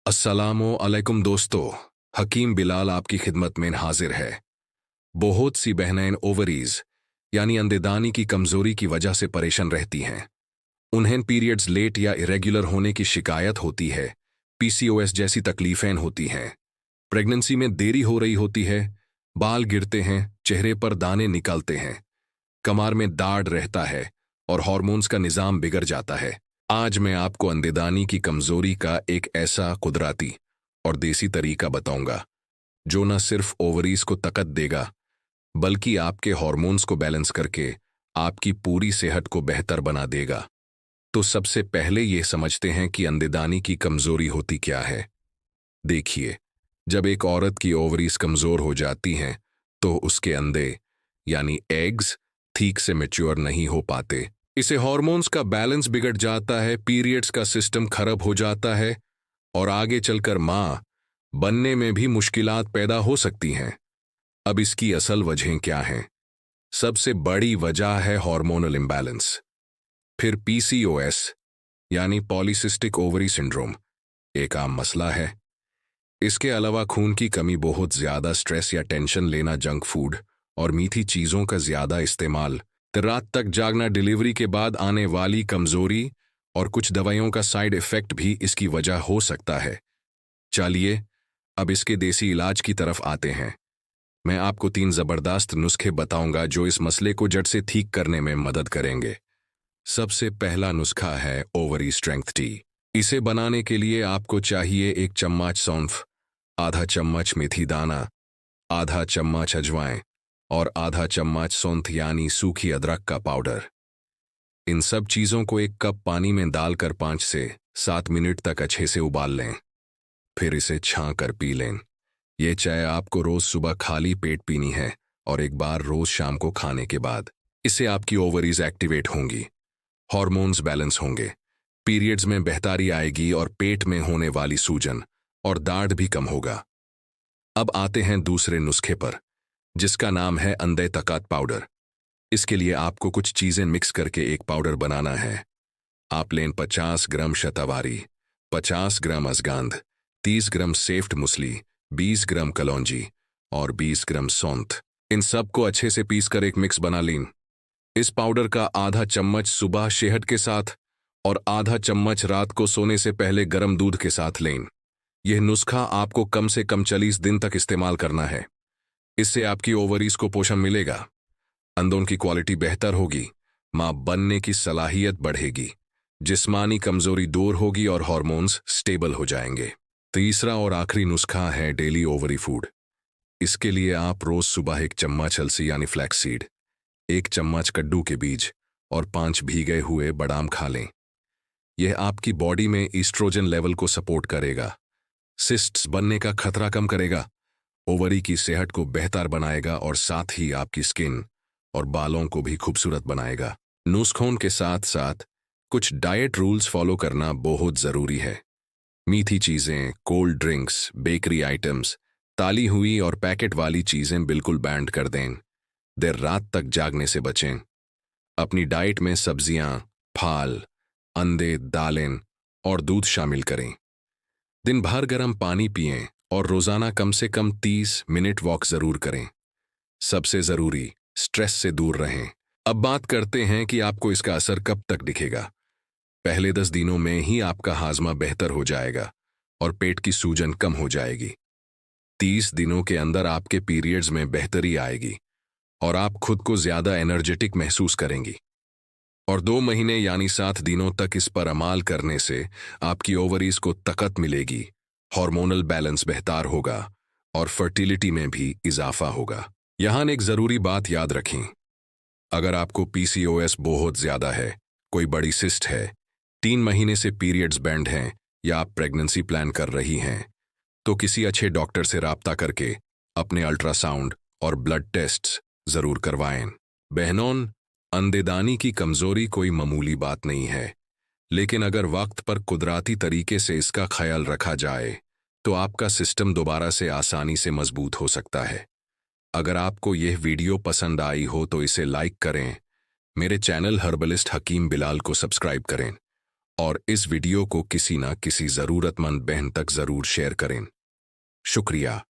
अस्सलामु अलैकुम दोस्तों। हकीम बिलाल आपकी खिदमत में हाजिर है। बहुत सी बहनें ओवरीज यानी अंधेदानी की कमजोरी की वजह से परेशान रहती हैं। उन्हें पीरियड्स लेट या इरेगुलर होने की शिकायत होती है। पीसीओएस जैसी तकलीफें होती हैं। प्रेगनेंसी में देरी हो रही होती है। बाल गिरते हैं, चेहरे पर दाने निकलते हैं, कमर में दाढ़ रहता है और हार्मोन्स का निजाम बिगड़ जाता है। आज मैं आपको अंधेदानी की कमजोरी का एक ऐसा कुदरती और देसी तरीका बताऊंगा जो न सिर्फ ओवरीज को ताकत देगा बल्कि आपके हार्मोन्स को बैलेंस करके आपकी पूरी सेहत को बेहतर बना देगा। तो सबसे पहले ये समझते हैं कि अंधेदानी की कमजोरी होती क्या है। देखिए, जब एक औरत की ओवरीज कमजोर हो जाती हैं तो उसके अंडे यानी एग्स ठीक से मैच्योर नहीं हो पाते। इसे हार्मोन्स का बैलेंस बिगड़ जाता है, पीरियड्स का सिस्टम खराब हो जाता है और आगे चलकर मां बनने में भी मुश्किलात पैदा हो सकती हैं। अब इसकी असल वजहें क्या हैं? सबसे बड़ी वजह है हार्मोनल इम्बैलेंस। फिर पीसीओएस यानी पॉलीसिस्टिक ओवरी सिंड्रोम एक आम मसला है। इसके अलावा खून की कमी, बहुत ज्यादा स्ट्रेस या टेंशन लेना, जंक फूड और मीठी चीजों का ज्यादा इस्तेमाल, रात तक जागना, डिलीवरी के बाद आने वाली कमजोरी और कुछ दवाइयों का साइड इफेक्ट भी इसकी वजह हो सकता है। चलिए अब इसके देसी इलाज की तरफ आते हैं। मैं आपको 3 जबरदस्त नुस्खे बताऊंगा जो इस मसले को जड़ से ठीक करने में मदद करेंगे। सबसे पहला नुस्खा है ओवरी स्ट्रेंथ टी। इसे बनाने के लिए आपको चाहिए 1 चम्मच सौंफ, आधा चम्मच मेथी दाना, आधा चम्मच अजवाइन और आधा चम्मच सौंठ यानी सूखी अदरक का पाउडर। इन सब चीजों को 1 कप पानी में डालकर 5 से 7 मिनट तक अच्छे से उबाल लें। फिर इसे छान कर पी लें। ये चाय आपको रोज सुबह खाली पेट पीनी है और एक बार रोज शाम को खाने के बाद। इससे आपकी ओवरीज एक्टिवेट होंगी, हार्मोन्स बैलेंस होंगे, पीरियड्स में बेहतरी आएगी और पेट में होने वाली सूजन और दाढ़ भी कम होगा। अब आते हैं दूसरे नुस्खे पर, जिसका नाम है अंडे तकात पाउडर। इसके लिए आपको कुछ चीजें मिक्स करके एक पाउडर बनाना है। आप लें 50 ग्राम शतावारी, 50 ग्राम अजगांद, 30 ग्राम सेफ्ट मूसली, 20 ग्राम कलौंजी और 20 ग्राम सौंठ। इन सब को अच्छे से पीस कर एक मिक्स बना लें। इस पाउडर का आधा चम्मच सुबह शहद के साथ और आधा चम्मच रात को सोने से पहले गर्म दूध के साथ लें। यह नुस्खा आपको कम से कम 40 दिन तक इस्तेमाल करना है। इससे आपकी ओवरीज को पोषण मिलेगा, अंडों की क्वालिटी बेहतर होगी, मां बनने की सलाहियत बढ़ेगी, जिस्मानी कमजोरी दूर होगी और हार्मोन्स स्टेबल हो जाएंगे। तीसरा और आखिरी नुस्खा है डेली ओवरी फूड। इसके लिए आप रोज सुबह 1 चम्मच अलसी यानी फ्लैक्स सीड, 1 चम्मच कद्दू के बीज और 5 भीगे हुए बादाम खा लें। यह आपकी बॉडी में ईस्ट्रोजन लेवल को सपोर्ट करेगा, सिस्ट्स बनने का खतरा कम करेगा, ओवरी की सेहत को बेहतर बनाएगा और साथ ही आपकी स्किन और बालों को भी खूबसूरत बनाएगा। नुस्खों के साथ साथ कुछ डाइट रूल्स फॉलो करना बहुत जरूरी है। मीठी चीजें, कोल्ड ड्रिंक्स, बेकरी आइटम्स, ताली हुई और पैकेट वाली चीजें बिल्कुल बैन कर दें। देर रात तक जागने से बचें। अपनी डाइट में सब्जियां, फल, अंडे, दालें और दूध शामिल करें। दिन भर गर्म पानी पिएं और रोजाना कम से कम 30 मिनट वॉक जरूर करें। सबसे जरूरी, स्ट्रेस से दूर रहें। अब बात करते हैं कि आपको इसका असर कब तक दिखेगा। पहले 10 दिनों में ही आपका हाजमा बेहतर हो जाएगा और पेट की सूजन कम हो जाएगी। 30 दिनों के अंदर आपके पीरियड्स में बेहतरी आएगी और आप खुद को ज्यादा एनर्जेटिक महसूस करेंगी। और 2 महीने यानी 7 दिनों तक इस पर अमाल करने से आपकी ओवरीज को ताकत मिलेगी, हार्मोनल बैलेंस बेहतर होगा और फर्टिलिटी में भी इजाफा होगा। यहां एक जरूरी बात याद रखें, अगर आपको पीसीओएस बहुत ज्यादा है, कोई बड़ी सिस्ट है, 3 महीने से पीरियड्स बैंड हैं या आप प्रेगनेंसी प्लान कर रही हैं, तो किसी अच्छे डॉक्टर से राब्ता करके अपने अल्ट्रासाउंड और ब्लड टेस्ट्स जरूर करवाएं। बहनों, अंधेदानी की कमजोरी कोई मामूली बात नहीं है, लेकिन अगर वक्त पर कुदरती तरीके से इसका ख्याल रखा जाए तो आपका सिस्टम दोबारा से आसानी से मजबूत हो सकता है। अगर आपको यह वीडियो पसंद आई हो तो इसे लाइक करें, मेरे चैनल हर्बलिस्ट हकीम बिलाल को सब्सक्राइब करें और इस वीडियो को किसी ना किसी ज़रूरतमंद बहन तक ज़रूर शेयर करें। शुक्रिया।